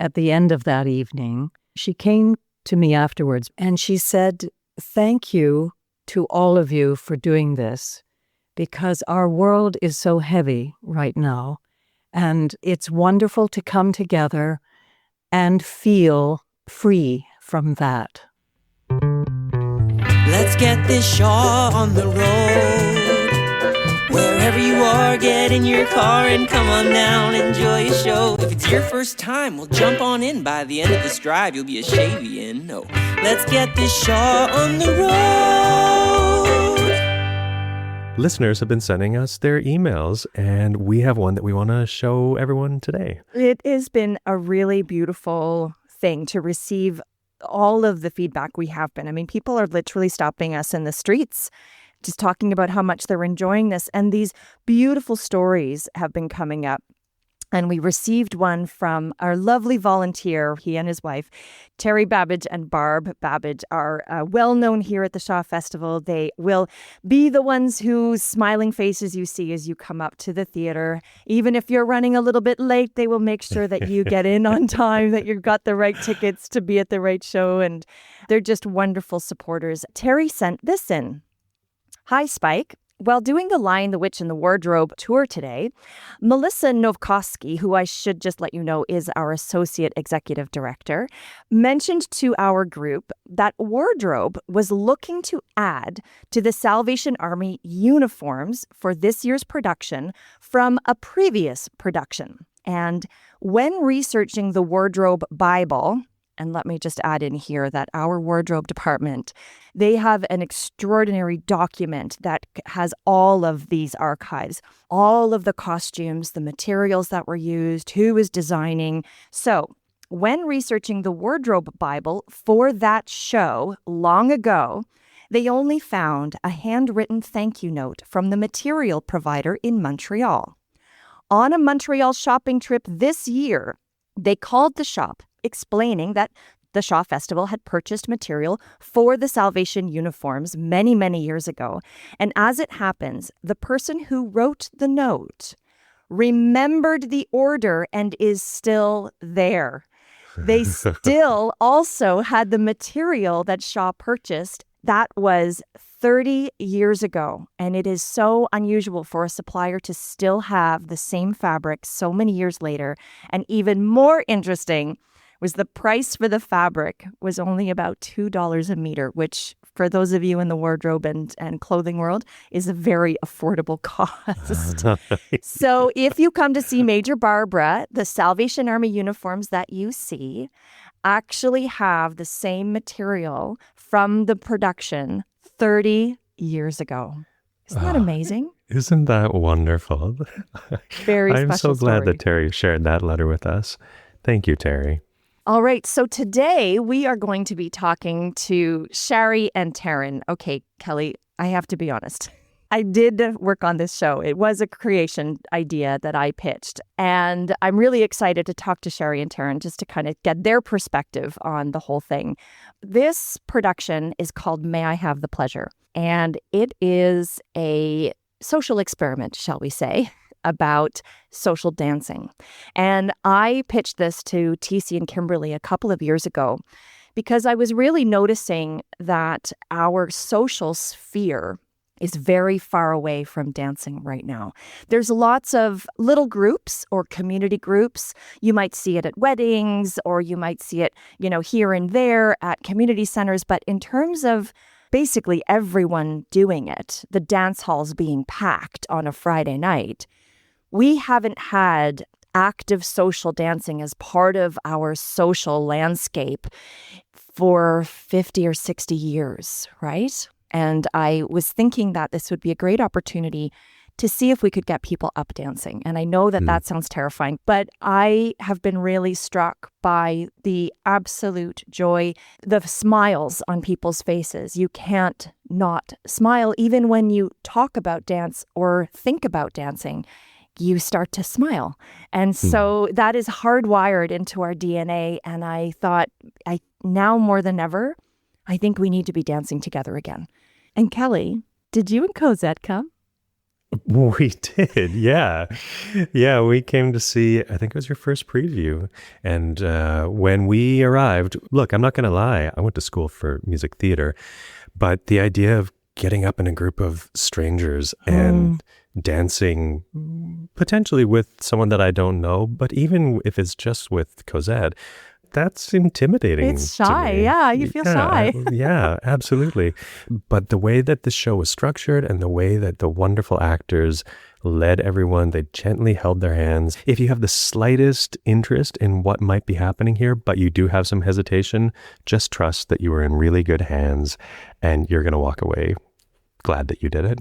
at the end of that evening, she came to me afterwards and she said, "Thank you to all of you for doing this, because our world is so heavy right now. And it's wonderful to come together and feel free from that." Let's get this show on the road. Wherever you are, get in your car and come on down, enjoy a show. If it's your first time, well, jump on in. By the end of this drive, you'll be a Shavian. No, let's get this show on the road. Listeners have been sending us their emails, and we have one that we want to show everyone today. It has been a really beautiful thing to receive all of the feedback we have been. I mean, people are literally stopping us in the streets, just talking about how much they're enjoying this. And these beautiful stories have been coming up. And we received one from our lovely volunteer. He and his wife, Terry Babbage and Barb Babbage, are well known here at the Shaw Festival. They will be the ones whose smiling faces you see as you come up to the theater. Even if you're running a little bit late, they will make sure that you get in on time, that you've got the right tickets to be at the right show. And they're just wonderful supporters. Terry sent this in. "Hi, Spike. While doing the Lion, the Witch, and the Wardrobe tour today, Melissa Novkoski, who I should just let you know is our Associate Executive Director, mentioned to our group that Wardrobe was looking to add to the Salvation Army uniforms for this year's production from a previous production. And when researching the Wardrobe Bible," and let me just add in here that our wardrobe department, they have an extraordinary document that has all of these archives, all of the costumes, the materials that were used, who was designing. So when researching the Wardrobe Bible for that show long ago, they only found a handwritten thank you note from the material provider in Montreal. On a Montreal shopping trip this year, they called the shop, explaining that the Shaw Festival had purchased material for the Salvation uniforms many, many years ago. And as it happens, the person who wrote the note remembered the order and is still there. They still also had the material that Shaw purchased. That was 30 years ago. And it is so unusual for a supplier to still have the same fabric so many years later. And even more interesting was the price for the fabric was only about $2 a meter, which for those of you in the wardrobe and clothing world is a very affordable cost. So if you come to see Major Barbara, the Salvation Army uniforms that you see actually have the same material from the production 30 years ago. Isn't that amazing? Isn't that wonderful? Very special I'm so glad story. that Terry shared that letter with us. Thank you, Terry. All right, so today we are going to be talking to Sharry and Taran. Okay, Kelly, I have to be honest. I did work on this show. It was a creation idea that I pitched. And I'm really excited to talk to Sharry and Taran just to kind of get their perspective on the whole thing. This production is called May I Have the Pleasure. And it is a social experiment, shall we say, about social dancing. And I pitched this to TC and Kimberly a couple of years ago because I was really noticing that our social sphere is very far away from dancing right now. There's lots of little groups or community groups. You might see it at weddings or you might see it, here and there at community centers. But in terms of basically everyone doing it, the dance halls being packed on a Friday night, we haven't had active social dancing as part of our social landscape for 50 or 60 years, right? And I was thinking that this would be a great opportunity to see if we could get people up dancing. And I know that that sounds terrifying, but I have been really struck by the absolute joy, the smiles on people's faces. You can't not smile even when you talk about dance or think about dancing. You start to smile. And so that is hardwired into our DNA. And I thought, now more than ever, I think we need to be dancing together again. And Kelly, did you and Cosette come? We did, yeah. Yeah, we came to see, I think it was your first preview. And when we arrived, look, I'm not going to lie, I went to school for music theater, but the idea of getting up in a group of strangers and dancing potentially with someone that I don't know, but even if it's just with Cosette, that's intimidating. It's shy. To me. Yeah, you feel shy. Yeah, absolutely. But the way that the show was structured and the way that the wonderful actors led everyone, they gently held their hands. If you have the slightest interest in what might be happening here, but you do have some hesitation, just trust that you are in really good hands and you're going to walk away glad that you did it.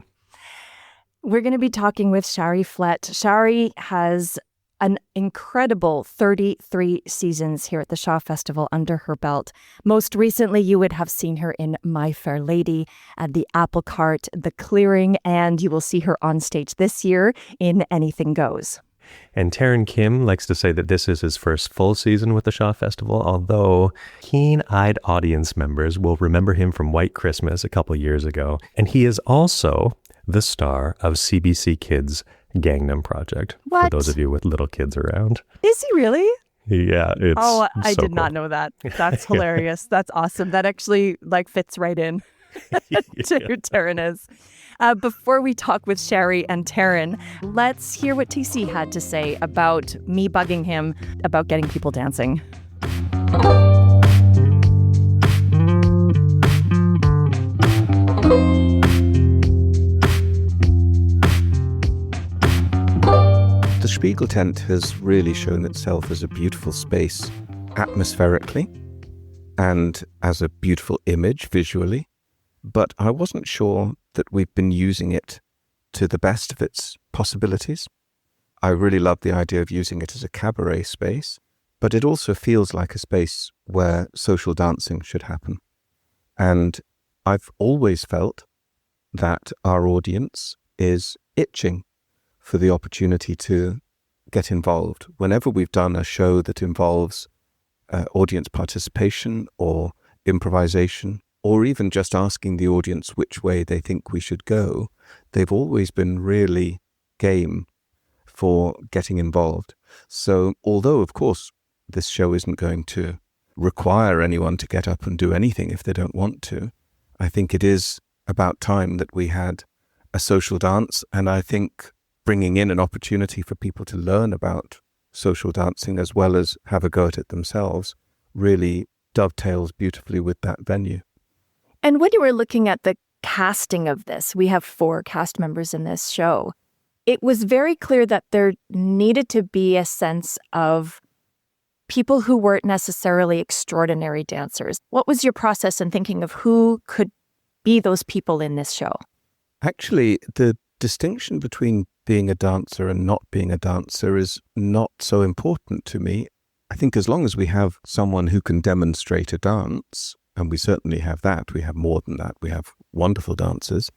We're going to be talking with Sharry Flett. Sharry has an incredible 33 seasons here at the Shaw Festival under her belt. Most recently, you would have seen her in My Fair Lady, at the Apple Cart, The Clearing, and you will see her on stage this year in Anything Goes. And Taran Kim likes to say that this is his first full season with the Shaw Festival, although keen-eyed audience members will remember him from White Christmas a couple years ago. And he is also the star of CBC Kids' Gangnam Project. What? For those of you with little kids around. Is he really? Yeah, it's I so did not cool. know that. That's hilarious. That's awesome. That actually fits right in to who Taran is. Before we talk with Sharry and Taran, let's hear what TC had to say about me bugging him about getting people dancing. The Spiegel tent has really shown itself as a beautiful space atmospherically and as a beautiful image visually, but I wasn't sure that we've been using it to the best of its possibilities. I really love the idea of using it as a cabaret space, but it also feels like a space where social dancing should happen. And I've always felt that our audience is itching for the opportunity to get involved. Whenever we've done a show that involves audience participation or improvisation, or even just asking the audience which way they think we should go, they've always been really game for getting involved. So although, of course, this show isn't going to require anyone to get up and do anything if they don't want to, I think it is about time that we had a social dance, and I think bringing in an opportunity for people to learn about social dancing as well as have a go at it themselves really dovetails beautifully with that venue. And when you were looking at the casting of this, we have 4 cast members in this show. It was very clear that there needed to be a sense of people who weren't necessarily extraordinary dancers. What was your process in thinking of who could be those people in this show? Actually, the distinction between being a dancer and not being a dancer is not so important to me. I think as long as we have someone who can demonstrate a dance, and we certainly have that, we have more than that, we have wonderful dancers,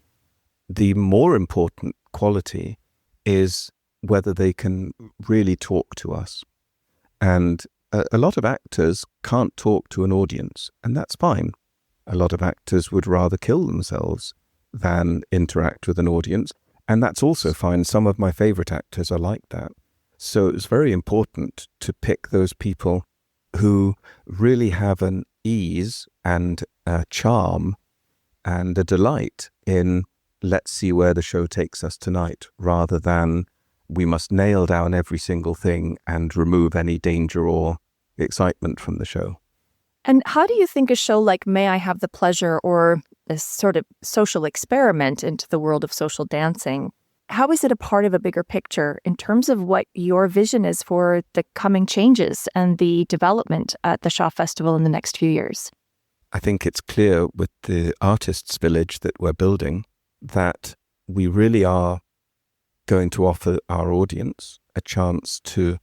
the more important quality is whether they can really talk to us. And a lot of actors can't talk to an audience, and that's fine. A lot of actors would rather kill themselves than interact with an audience, and that's also fine. Some of my favorite actors are like that. So it's very important to pick those people who really have an ease and a charm and a delight in let's see where the show takes us tonight, rather than we must nail down every single thing and remove any danger or excitement from the show. And how do you think a show like May I Have the Pleasure, or this sort of social experiment into the world of social dancing, how is it a part of a bigger picture in terms of what your vision is for the coming changes and the development at the Shaw Festival in the next few years? I think it's clear with the Artists' Village that we're building that we really are going to offer our audience a chance to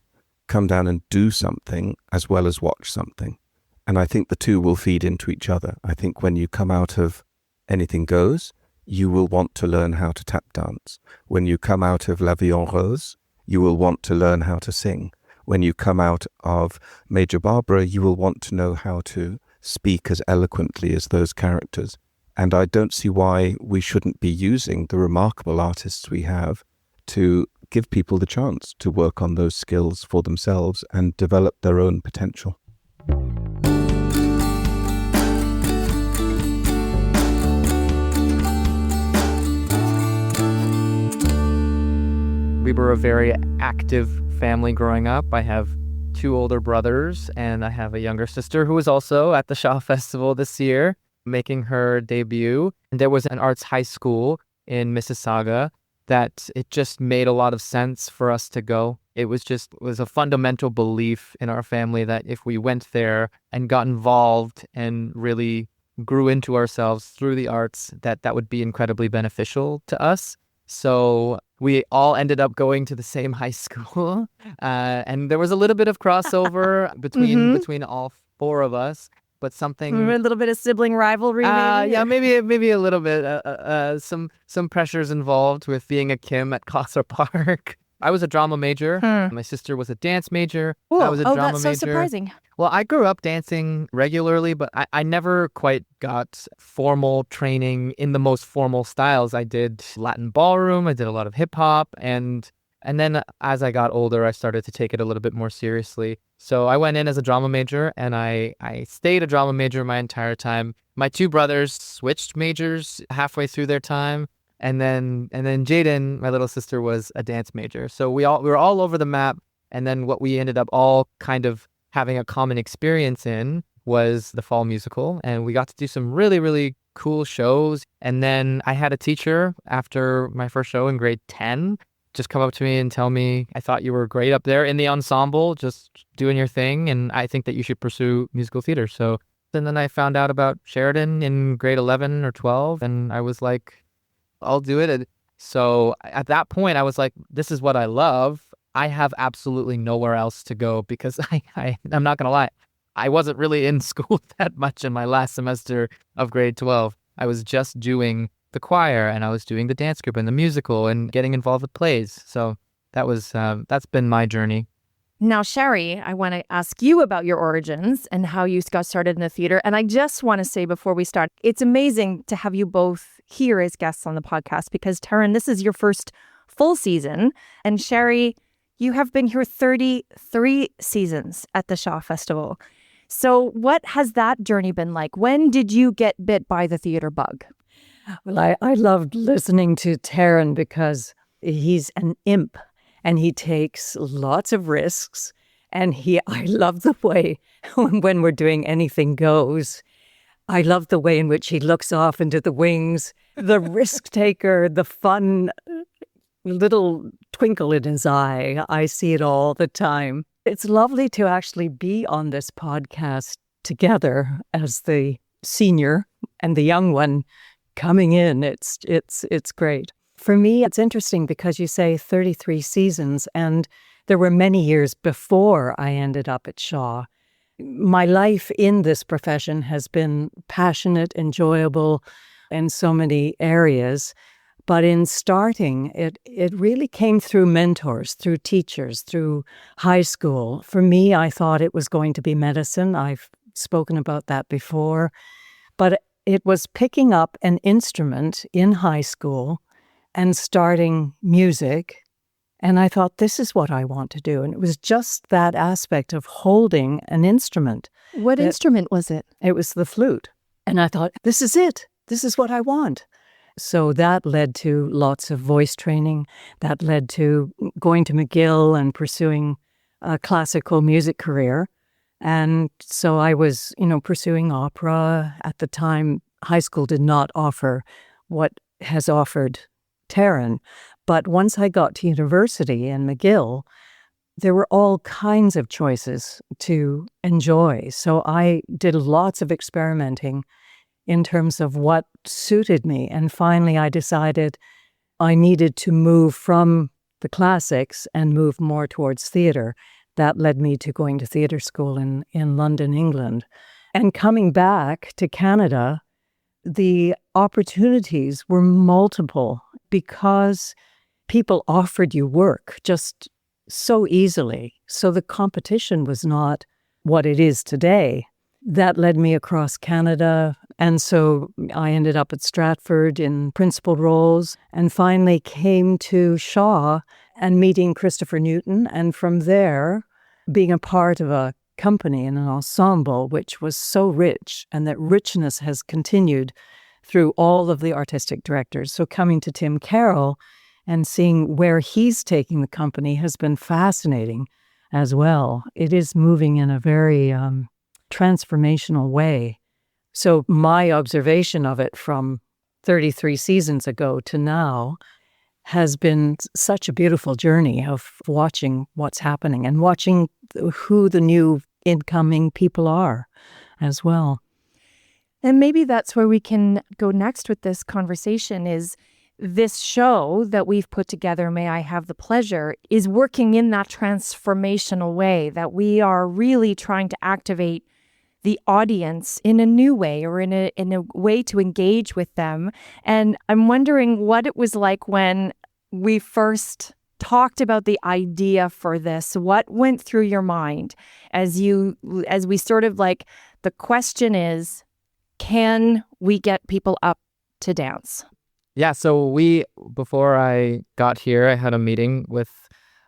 come down and do something as well as watch something. And I think the two will feed into each other. I think when you come out of Anything Goes, you will want to learn how to tap dance. When you come out of La Vie en Rose, you will want to learn how to sing. When you come out of Major Barbara, you will want to know how to speak as eloquently as those characters. And I don't see why we shouldn't be using the remarkable artists we have to give people the chance to work on those skills for themselves and develop their own potential. We were a very active family growing up. I have 2 older brothers, and I have a younger sister who was also at the Shaw Festival this year, making her debut. And there was an arts high school in Mississauga that it just made a lot of sense for us to go. It was a fundamental belief in our family that if we went there and got involved and really grew into ourselves through the arts, that would be incredibly beneficial to us. So we all ended up going to the same high school, and there was a little bit of crossover between all 4 of us, but something A little bit of sibling rivalry, maybe? yeah, maybe a little bit. Some pressures involved with being a Kim at Cawthra Park. I was a drama major. My sister was a dance major. I was a drama that's so major. surprising. Well, I grew up dancing regularly, but I never quite got formal training in the most formal styles. I did Latin ballroom, I did a lot of hip hop, and then as I got older, I started to take it a little bit more seriously. So I went in as a drama major, and I stayed a drama major my entire time. My 2 brothers switched majors halfway through their time, and then Jaden, my little sister, was a dance major. So we were all over the map, and then what we ended up all kind of having a common experience in was the fall musical, and we got to do some really, really cool shows. And then I had a teacher after my first show in grade 10 just come up to me and tell me, I thought you were great up there in the ensemble, just doing your thing, and I think that you should pursue musical theater. So then I found out about Sheridan in grade 11 or 12, and I was like, I'll do it. And so at that point, I was like, this is what I love. I have absolutely nowhere else to go because I'm not going to lie. I wasn't really in school that much in my last semester of grade 12. I was just doing the choir, and I was doing the dance group and the musical and getting involved with plays. So that's been my journey. Now, Sharry, I want to ask you about your origins and how you got started in the theater. And I just want to say before we start, it's amazing to have you both here as guests on the podcast because, Taran, this is your first full season. And Sharry, you have been here 33 seasons at the Shaw Festival. So what has that journey been like? When did you get bit by the theater bug? Well, I loved listening to Taran because he's an imp and he takes lots of risks. And I love the way when we're doing Anything Goes, I love the way in which he looks off into the wings, the risk taker, the fun little twinkle in his eye. I see it all the time. It's lovely to actually be on this podcast together as the senior and the young one coming in. It's great. For me, it's interesting because you say 33 seasons, and there were many years before I ended up at Shaw. My life in this profession has been passionate, enjoyable in so many areas. But in starting, it really came through mentors, through teachers, through high school. For me, I thought it was going to be medicine. I've spoken about that before. But it was picking up an instrument in high school and starting music. And I thought, this is what I want to do. And it was just that aspect of holding an instrument. What instrument was it? It was the flute. And I thought, this is it. This is what I want. So that led to lots of voice training. That led to going to McGill and pursuing a classical music career. And so I was, pursuing opera. At the time, high school did not offer what has offered Taran. But once I got to university in McGill, there were all kinds of choices to enjoy. So I did lots of experimenting in terms of what suited me. And finally, I decided I needed to move from the classics and move more towards theatre. That led me to going to theatre school in London, England. And coming back to Canada, the opportunities were multiple because people offered you work just so easily. So the competition was not what it is today. That led me across Canada, And so I ended up at Stratford in principal roles and finally came to Shaw and meeting Christopher Newton. And from there, being a part of a company and an ensemble, which was so rich, and that richness has continued through all of the artistic directors. So coming to Tim Carroll and seeing where he's taking the company has been fascinating as well. It is moving in a very transformational way. So my observation of it from 33 seasons ago to now has been such a beautiful journey of watching what's happening and watching who the new incoming people are as well. And maybe that's where we can go next with this conversation is this show that we've put together, May I Have the Pleasure, is working in that transformational way that we are really trying to activate the audience in a new way or in a way to engage with them. And I'm wondering what it was like when we first talked about the idea for this. What went through your mind as we sort of like, the question is, can we get people up to dance? Yeah, so before I got here, I had a meeting with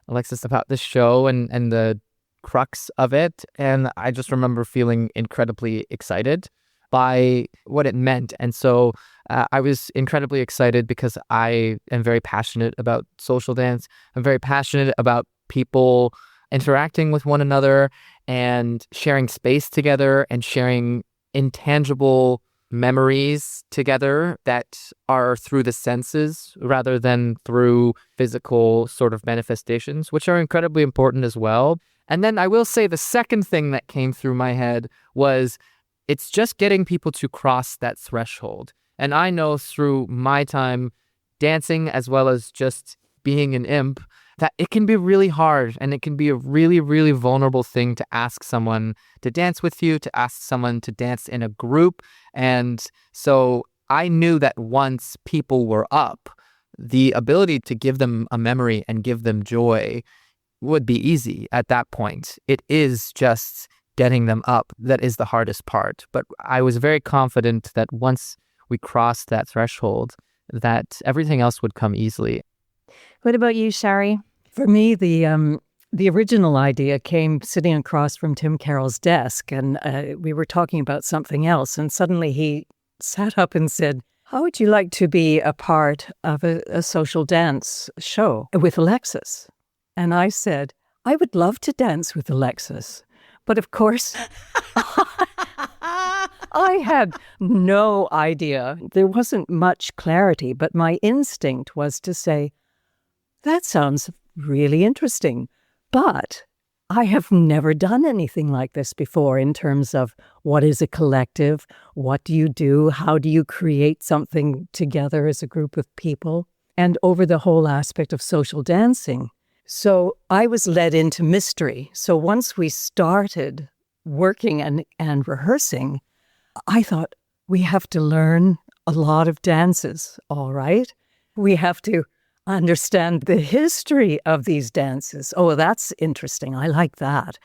Alexis about this show and the crux of it. And I just remember feeling incredibly excited by what it meant. And so I was incredibly excited because I am very passionate about social dance. I'm very passionate about people interacting with one another and sharing space together and sharing intangible memories together that are through the senses rather than through physical sort of manifestations, which are incredibly important as well. And then I will say the second thing that came through my head was it's just getting people to cross that threshold. And I know through my time dancing as well as just being an imp that it can be really hard and it can be a really, really vulnerable thing to ask someone to dance with you, to ask someone to dance in a group. And so I knew that once people were up, the ability to give them a memory and give them joy would be easy at that point. It is just getting them up that is the hardest part. But I was very confident that once we crossed that threshold, that everything else would come easily. What about you, Sharry? For me, the original idea came sitting across from Tim Carroll's desk, and we were talking about something else, and suddenly he sat up and said, "How would you like to be a part of a social dance show with Alexis?" And I said, "I would love to dance with Alexis." But of course, I had no idea. There wasn't much clarity, but my instinct was to say, that sounds really interesting. But I have never done anything like this before in terms of what is a collective, what do you do, how do you create something together as a group of people, and over the whole aspect of social dancing. So I was led into mystery. So once we started working and rehearsing, I thought, we have to learn a lot of dances, all right? We have to understand the history of these dances. Oh, that's interesting. I like that.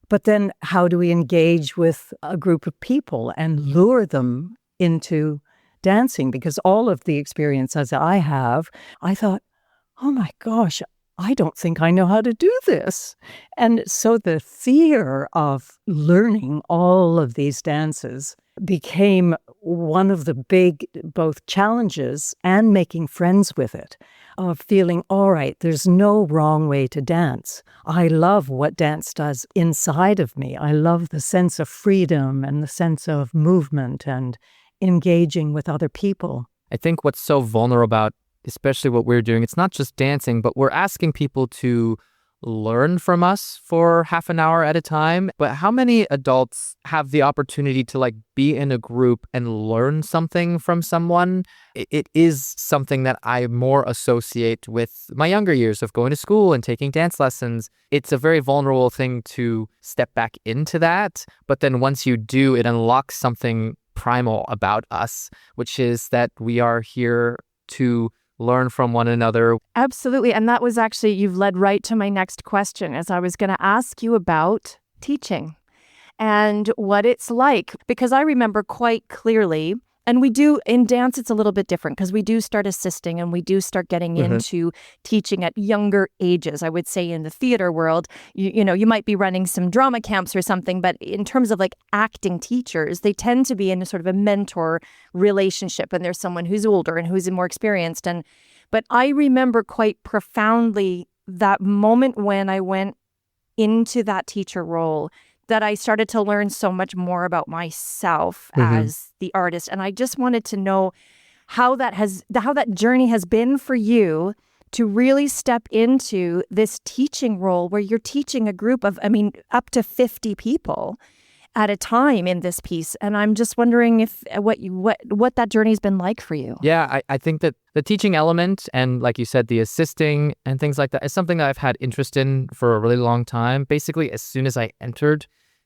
But then how do we engage with a group of people and lure them into dancing? Because all of the experiences I have, I thought, oh my gosh, I don't think I know how to do this. And so the fear of learning all of these dances became one of the big both challenges and making friends with it, of feeling, all right, there's no wrong way to dance. I love what dance does inside of me. I love the sense of freedom and the sense of movement and engaging with other people. I think what's so vulnerable about especially what we're doing, it's not just dancing, but we're asking people to learn from us for half an hour at a time. But how many adults have the opportunity to be in a group and learn something from someone? It is something that I more associate with my younger years of going to school and taking dance lessons. It's a very vulnerable thing to step back into that. But then once you do, it unlocks something primal about us, which is that we are here to learn from one another. Absolutely. And that was actually, you've led right to my next question, as I was going to ask you about teaching and what it's like. Because I remember quite clearly, and we do, in dance, it's a little bit different because we do start assisting and we do start getting into teaching at younger ages. I would say in the theater world, you know, you might be running some drama camps or something, but in terms of like acting teachers, they tend to be in a sort of a mentor relationship, and there's someone who's older and who's more experienced. But I remember quite profoundly that moment when I went into that teacher role, that I started to learn so much more about myself as the artist. And I just wanted to know how that journey has been for you to really step into this teaching role where you're teaching a group of, I mean, up to 50 people at a time in this piece. And I'm just wondering if what that journey's been like for you. Yeah, I think that the teaching element and, like you said, the assisting and things like that is something that I've had interest in for a really long time. Basically, as soon as I entered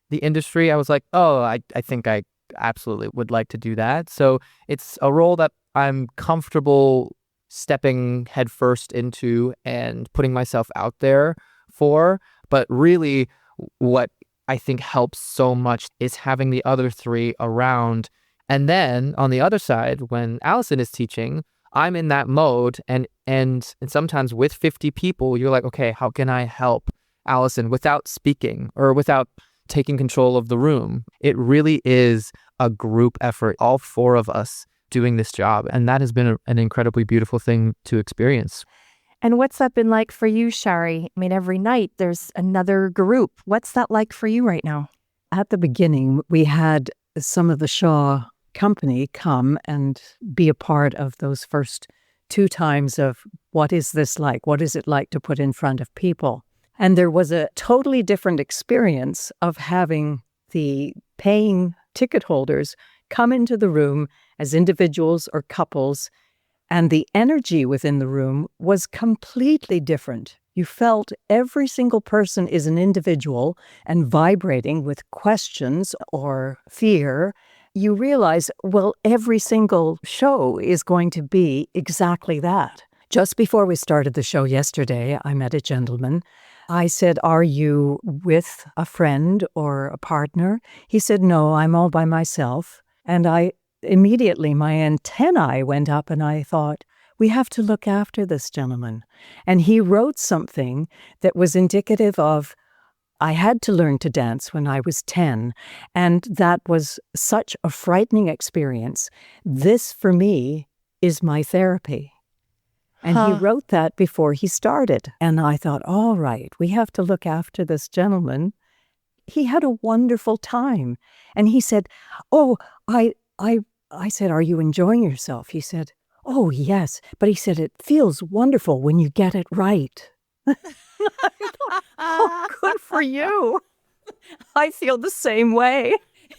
the industry, I was like, oh, I think I absolutely would like to do that. So it's a role that I'm comfortable stepping headfirst into and putting myself out there for. But really, what I think helps so much is having the other three around. And then on the other side, when Allison is teaching, I'm in that mode. And sometimes with 50 people, you're like, okay, how can I help Allison without speaking or without taking control of the room? It really is a group effort, all four of us doing this job. And that has been an incredibly beautiful thing to experience. And what's that been like for you, Sharry? I mean, every night there's another group. What's that like for you right now? At the beginning, we had some of the Shaw company come and be a part of those first 2 times of what is this like? What is it like to put in front of people? And there was a totally different experience of having the paying ticket holders come into the room as individuals or couples, and the energy within the room was completely different. You felt every single person is an individual and vibrating with questions or fear. You realize, well, every single show is going to be exactly that. Just before we started the show yesterday, I met a gentleman. I said, are you with a friend or a partner? He said, no, I'm all by myself. And immediately my antennae went up and I thought, we have to look after this gentleman. And he wrote something that was indicative of, I had to learn to dance when I was 10, and that was such a frightening experience. This, for me, is my therapy. And he wrote that before he started. And I thought, all right, we have to look after this gentleman. He had a wonderful time. And he said, oh, I said, are you enjoying yourself? He said, oh, yes. But he said, it feels wonderful when you get it right. I thought, oh, good for you. I feel the same way.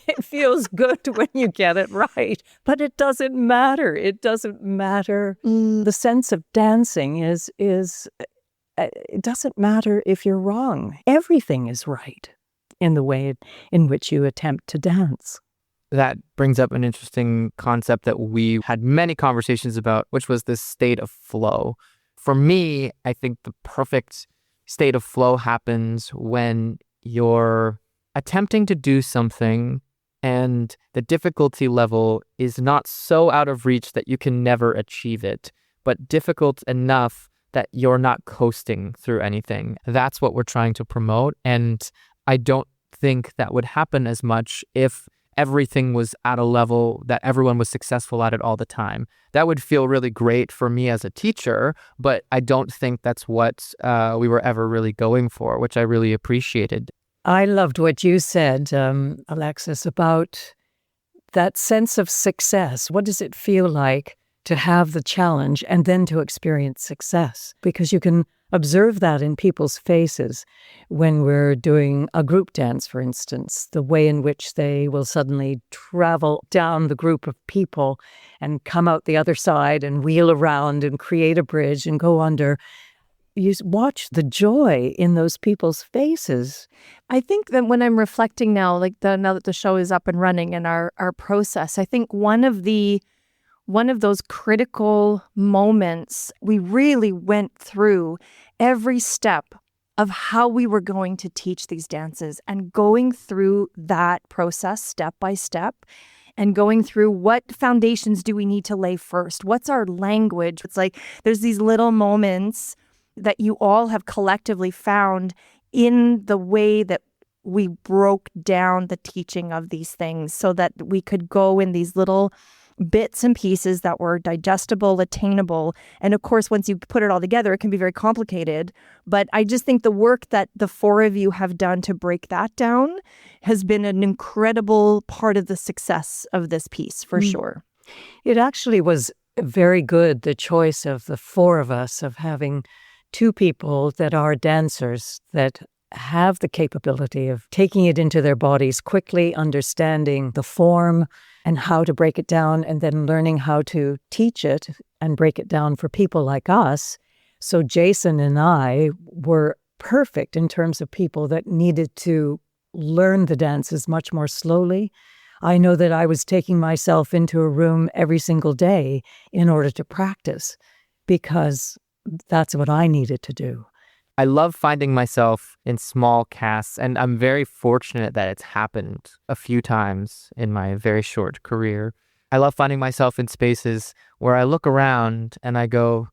It feels good when you get it right. But it doesn't matter. It doesn't matter. The sense of dancing is it doesn't matter if you're wrong. Everything is right in the way in which you attempt to dance. That brings up an interesting concept that we had many conversations about, which was this state of flow. For me, I think the perfect state of flow happens when you're attempting to do something and the difficulty level is not so out of reach that you can never achieve it, but difficult enough that you're not coasting through anything. That's what we're trying to promote. And I don't think that would happen as much if everything was at a level that everyone was successful at it all the time. That would feel really great for me as a teacher, but I don't think that's what we were ever really going for, which I really appreciated. I loved what you said, Alexis, about that sense of success. What does it feel like to have the challenge and then to experience success? Because you can observe that in people's faces when we're doing a group dance, for instance, the way in which they will suddenly travel down the group of people and come out the other side and wheel around and create a bridge and go under. You watch the joy in those people's faces. I think that when I'm reflecting now, now that the show is up and running and our process, I think one of those critical moments, we really went through every step of how we were going to teach these dances, and going through that process step by step and going through what foundations do we need to lay first? What's our language? It's like there's these little moments that you all have collectively found in the way that we broke down the teaching of these things so that we could go in these little bits and pieces that were digestible, attainable. And of course, once you put it all together, it can be very complicated. But I just think the work that the four of you have done to break that down has been an incredible part of the success of this piece, for sure. It actually was very good, the choice of the four of us, of having two people that are dancers, that have the capability of taking it into their bodies quickly, understanding the form and how to break it down, and then learning how to teach it and break it down for people like us. So Jason and I were perfect in terms of people that needed to learn the dances much more slowly. I know that I was taking myself into a room every single day in order to practice, because that's what I needed to do. I love finding myself in small casts, and I'm very fortunate that it's happened a few times in my very short career. I love finding myself in spaces where I look around and I go,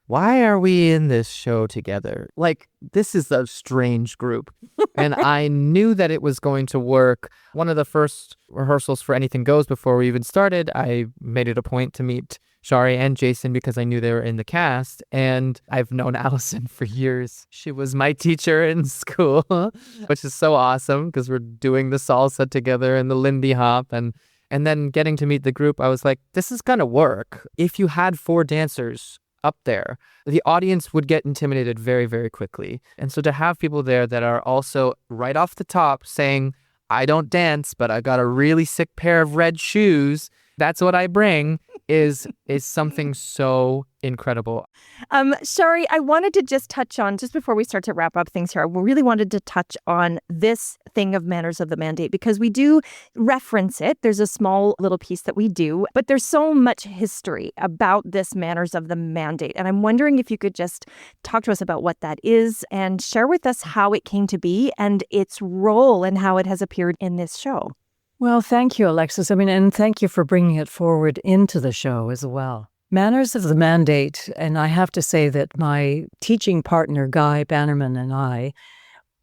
why are we in this show together? Like, this is a strange group. And I knew that it was going to work. One of the first rehearsals for Anything Goes, before we even started, I made it a point to meet Sharry and Jason because I knew they were in the cast. And I've known Allison for years. She was my teacher in school, which is so awesome because we're doing the salsa together and the Lindy Hop. And then getting to meet the group, I was like, this is going to work. If you had four dancers up there, the audience would get intimidated very, very quickly. And so to have people there that are also right off the top saying, I don't dance, but I got a really sick pair of red shoes, that's what I bring, is something so incredible. Sharry, I wanted to just touch on, just before we start to wrap up things here, we really wanted to touch on this thing of Manners of the Mandate, because we do reference it. There's a small little piece that we do, but there's so much history about this Manners of the Mandate. And I'm wondering if you could just talk to us about what that is and share with us how it came to be and its role and how it has appeared in this show. Well, thank you, Alexis. And thank you for bringing it forward into the show as well. Manners of the Mandate, and I have to say that my teaching partner, Guy Bannerman, and I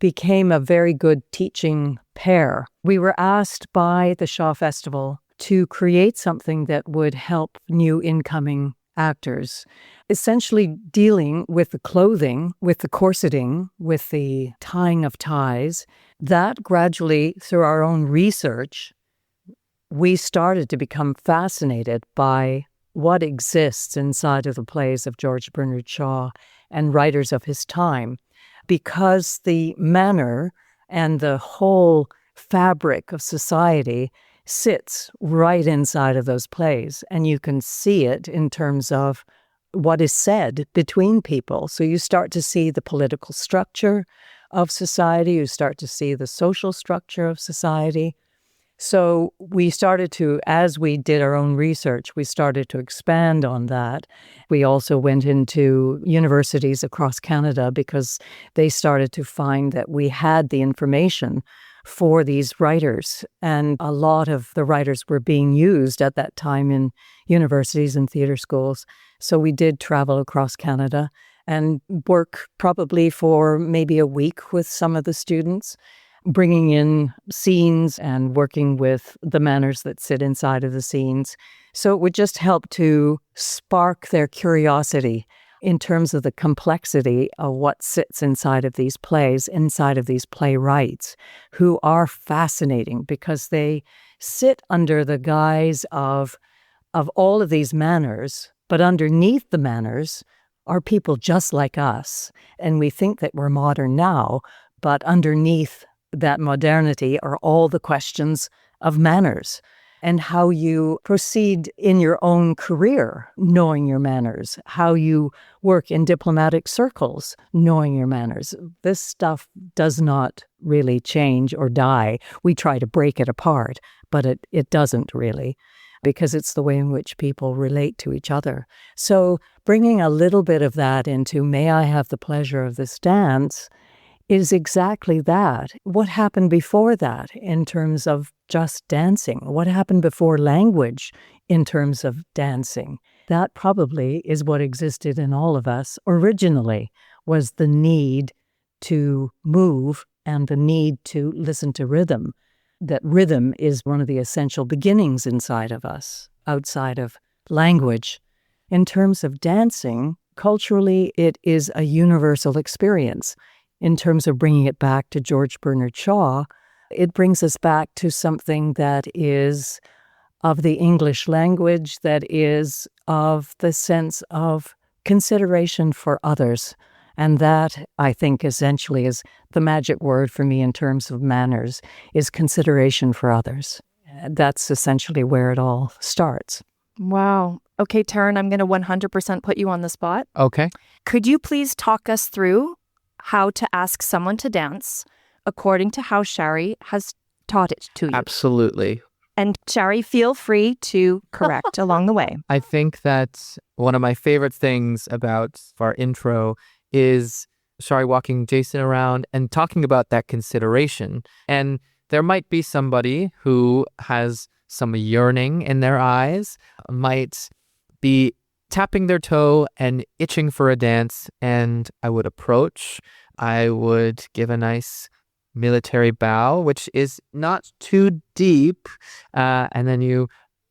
became a very good teaching pair. We were asked by the Shaw Festival to create something that would help new incoming actors, essentially dealing with the clothing, with the corseting, with the tying of ties. That gradually, through our own research, we started to become fascinated by what exists inside of the plays of George Bernard Shaw and writers of his time, because the manner and the whole fabric of society sits right inside of those plays, and you can see it in terms of what is said between people. So you start to see the political structure of society, you start to see the social structure of society. So we started to, as we did our own research, we started to expand on that. We also went into universities across Canada because they started to find that we had the information for these writers. And a lot of the writers were being used at that time in universities and theatre schools. So we did travel across Canada and work probably for maybe a week with some of the students, bringing in scenes and working with the manners that sit inside of the scenes. So it would just help to spark their curiosity in terms of the complexity of what sits inside of these plays, inside of these playwrights, who are fascinating because they sit under the guise of all of these manners, but underneath the manners are people just like us. And we think that we're modern now, but underneath that modernity are all the questions of manners and how you proceed in your own career, knowing your manners, how you work in diplomatic circles, knowing your manners. This stuff does not really change or die. We try to break it apart, but it doesn't really, because it's the way in which people relate to each other. So bringing a little bit of that into May I Have the Pleasure of This Dance is exactly that. What happened before that in terms of just dancing? What happened before language in terms of dancing? That probably is what existed in all of us originally, was the need to move and the need to listen to rhythm. That rhythm is one of the essential beginnings inside of us, outside of language. In terms of dancing, culturally, it is a universal experience. In terms of bringing it back to George Bernard Shaw, it brings us back to something that is of the English language, that is of the sense of consideration for others. And that, I think, essentially is the magic word for me in terms of manners, is consideration for others. That's essentially where it all starts. Wow. Okay, Taran, I'm going to 100% put you on the spot. Okay. Could you please talk us through how to ask someone to dance according to how Sharry has taught it to you? Absolutely. And Sharry, feel free to correct along the way. I think that one of my favorite things about our intro is Sharry walking Jason around and talking about that consideration. And there might be somebody who has some yearning in their eyes, might be tapping their toe and itching for a dance, and I would approach. I would give a nice military bow, which is not too deep, and then you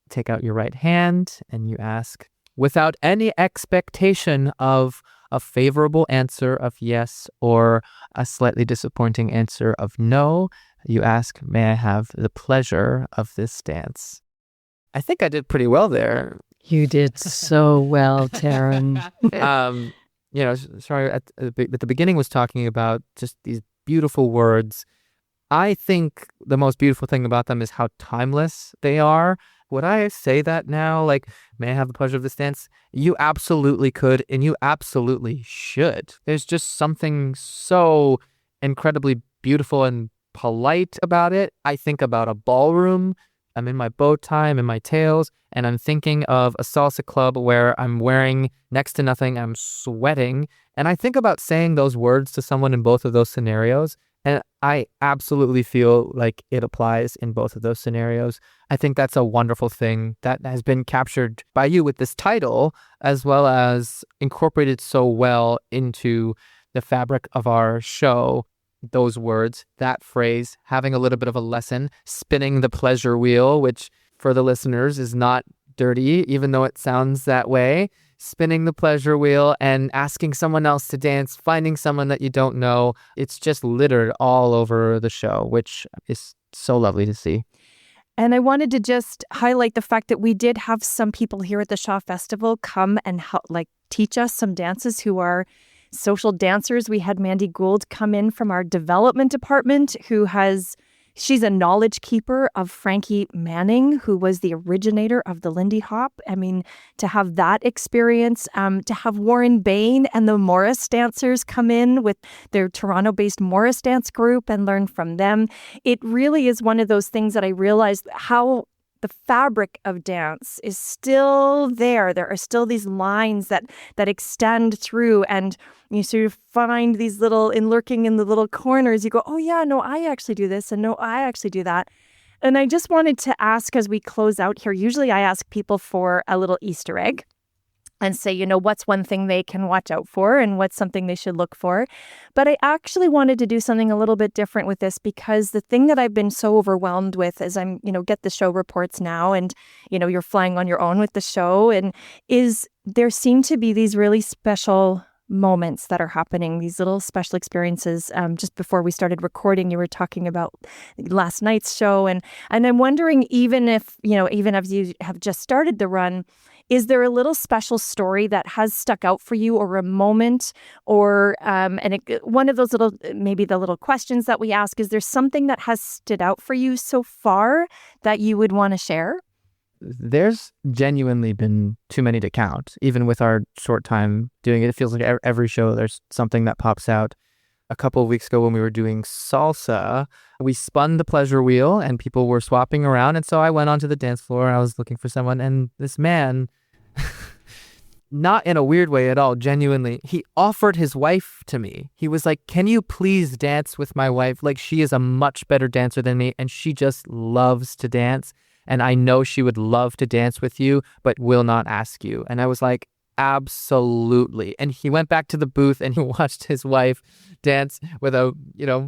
take out your right hand and you ask, without any expectation of a favorable answer of yes or a slightly disappointing answer of no, you ask, may I have the pleasure of this dance? I think I did pretty well there. You did so well, Taran. Sorry, at the beginning was talking about just these beautiful words. I think the most beautiful thing about them is how timeless they are. Would I say that now? Like, may I have the pleasure of this dance? You absolutely could, and you absolutely should. There's just something so incredibly beautiful and polite about it. I think about a ballroom. I'm in my bow tie, I'm in my tails, and I'm thinking of a salsa club where I'm wearing next to nothing, I'm sweating, and I think about saying those words to someone in both of those scenarios, and I absolutely feel like it applies in both of those scenarios. I think that's a wonderful thing that has been captured by you with this title, as well as incorporated so well into the fabric of our show. Those words, that phrase, having a little bit of a lesson, spinning the pleasure wheel, which for the listeners is not dirty, even though it sounds that way. Spinning the pleasure wheel and asking someone else to dance, finding someone that you don't know. It's just littered all over the show, which is so lovely to see. And I wanted to just highlight the fact that we did have some people here at the Shaw Festival come and help, teach us some dances who are social dancers. We had Mandy Gould come in from our development department, she's a knowledge keeper of Frankie Manning, who was the originator of the Lindy Hop. I mean, to have that experience, to have Warren Bain and the Morris dancers come in with their Toronto-based Morris dance group and learn from them. It really is one of those things that I realized how the fabric of dance is still there. There are still these lines that extend through, and you sort of find these lurking in the little corners. You go, oh yeah, no, I actually do this, and no, I actually do that. And I just wanted to ask as we close out here, usually I ask people for a little Easter egg and say, what's one thing they can watch out for and what's something they should look for. But I actually wanted to do something a little bit different with this, because the thing that I've been so overwhelmed with as I'm, get the show reports now, and, you're flying on your own with the show, and is there seem to be these really special moments that are happening, these little special experiences. Just before we started recording, you were talking about last night's show. And I'm wondering, even if you have just started the run, is there a little special story that has stuck out for you, or a moment, or one of those maybe the little questions that we ask, is there something that has stood out for you so far that you would want to share? There's genuinely been too many to count. Even with our short time doing it, it feels like every show there's something that pops out. A couple of weeks ago when we were doing salsa, we spun the pleasure wheel and people were swapping around. And so I went onto the dance floor and I was looking for someone, and this man not in a weird way at all, genuinely. He offered his wife to me. He was like, can you please dance with my wife? Like, she is a much better dancer than me, and she just loves to dance. And I know she would love to dance with you, but will not ask you. And I was like, absolutely. And he went back to the booth and he watched his wife dance with a,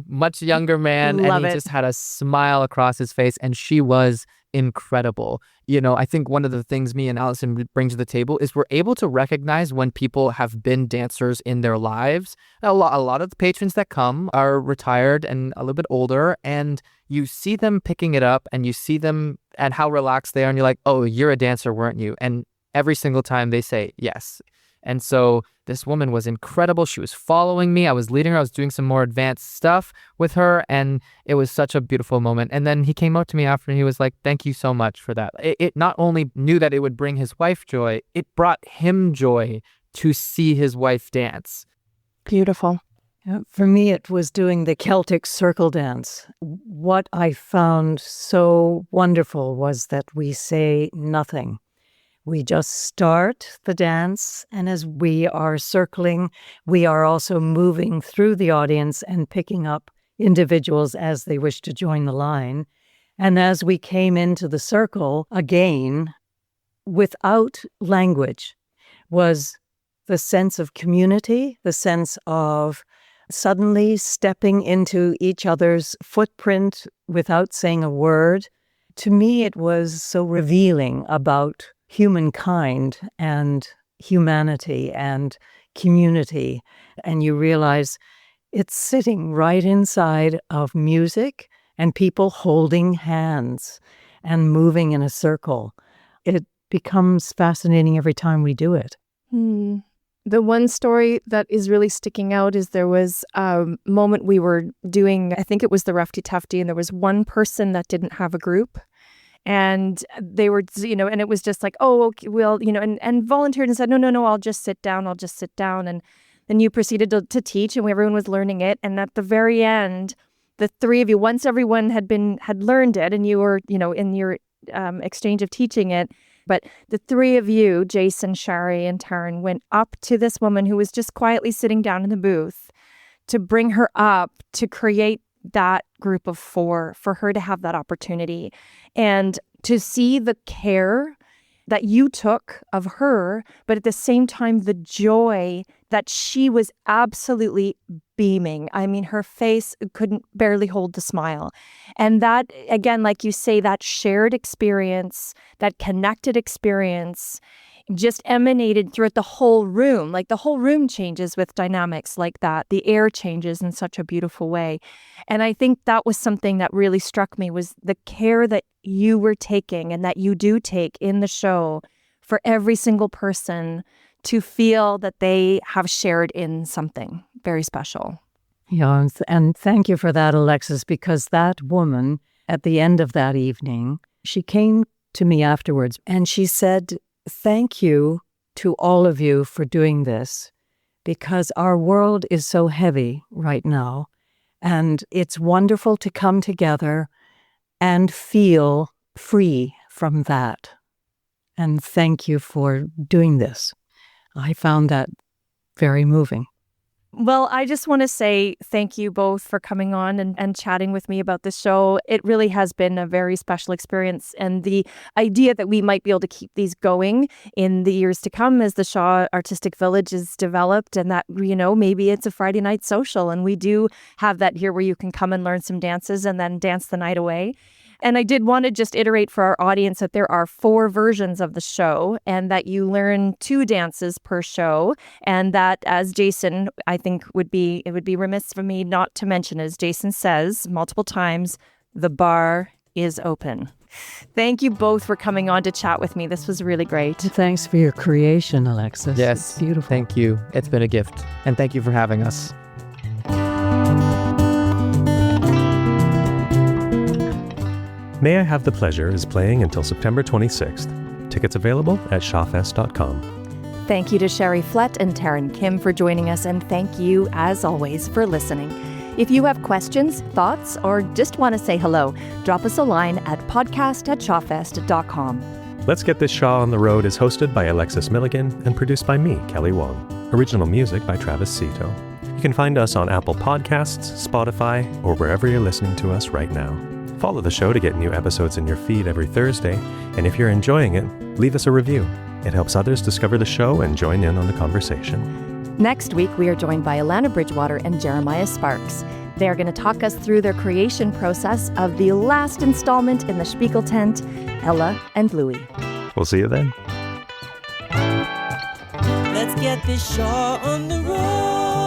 much younger man. Love and he it. just had a smile across his face. And she was incredible. I think one of the things me and Allison bring to the table is we're able to recognize when people have been dancers in their lives. A lot of the patrons that come are retired and a little bit older, and you see them picking it up and you see them and how relaxed they are, and you're like, oh, you're a dancer, weren't you? And every single time they say yes. And so this woman was incredible. She was following me. I was leading her. I was doing some more advanced stuff with her. And it was such a beautiful moment. And then he came up to me after and he was like, thank you so much for that. It not only knew that it would bring his wife joy, it brought him joy to see his wife dance. Beautiful. For me, it was doing the Celtic circle dance. What I found so wonderful was that we say nothing. We just start the dance, and as we are circling, we are also moving through the audience and picking up individuals as they wish to join the line. And as we came into the circle again, without language, was the sense of community, the sense of suddenly stepping into each other's footprint without saying a word. To me, it was so revealing about humankind and humanity and community. And you realize it's sitting right inside of music and people holding hands and moving in a circle. It becomes fascinating every time we do it. The one story that is really sticking out is there was a moment we were doing, I think it was the Roughy Tufty, and there was one person that didn't have a group. And they were, and it was just like, oh, okay, well, and volunteered and said, no, I'll just sit down. And then you proceeded to teach, and everyone was learning it. And at the very end, the three of you, once everyone had learned it, and you were, in your exchange of teaching it, but the three of you, Jason, Sharry, and Taran, went up to this woman who was just quietly sitting down in the booth to bring her up to create that group of four, for her to have that opportunity and to see the care that you took of her, but at the same time, the joy that she was absolutely beaming. I mean, her face couldn't barely hold the smile. And that, again, like you say, that shared experience, that connected experience just emanated throughout the whole room. Like the whole room changes with dynamics like that. The air changes in such a beautiful way. And I think that was something that really struck me, was the care that you were taking and that you do take in the show for every single person to feel that they have shared in something very special. Yeah, and thank you for that, Alexis, because that woman at the end of that evening, she came to me afterwards and she said, thank you to all of you for doing this, because our world is so heavy right now, and it's wonderful to come together and feel free from that. And thank you for doing this. I found that very moving. Well, I just want to say thank you both for coming on and chatting with me about this show. It really has been a very special experience. And the idea that we might be able to keep these going in the years to come as the Shaw Artistic Village is developed, and that, maybe it's a Friday night social. And we do have that here where you can come and learn some dances and then dance the night away. And I did want to just iterate for our audience that there are 4 versions of the show, and that you learn 2 dances per show. And that, as Jason, I think it would be remiss for me not to mention, as Jason says multiple times, the bar is open. Thank you both for coming on to chat with me. This was really great. Thanks for your creation, Alexis. Yes, it's beautiful. Thank you. It's been a gift. And thank you for having us. May I Have the Pleasure is playing until September 26th. Tickets available at shawfest.com. Thank you to Sharry Flett and Taran Kim for joining us, and thank you, as always, for listening. If you have questions, thoughts, or just want to say hello, drop us a line at podcast@shawfest.com. Let's Get This Shaw on the Road is hosted by Alexis Milligan and produced by me, Kelly Wong. Original music by Travis Cito. You can find us on Apple Podcasts, Spotify, or wherever you're listening to us right now. Follow the show to get new episodes in your feed every Thursday, and if you're enjoying it, leave us a review. It helps others discover the show and join in on the conversation. Next week, we are joined by Alana Bridgewater and Jeremiah Sparks. They are going to talk us through their creation process of the last installment in the Spiegel tent, Ella and Louie. We'll see you then. Let's get this show on the road.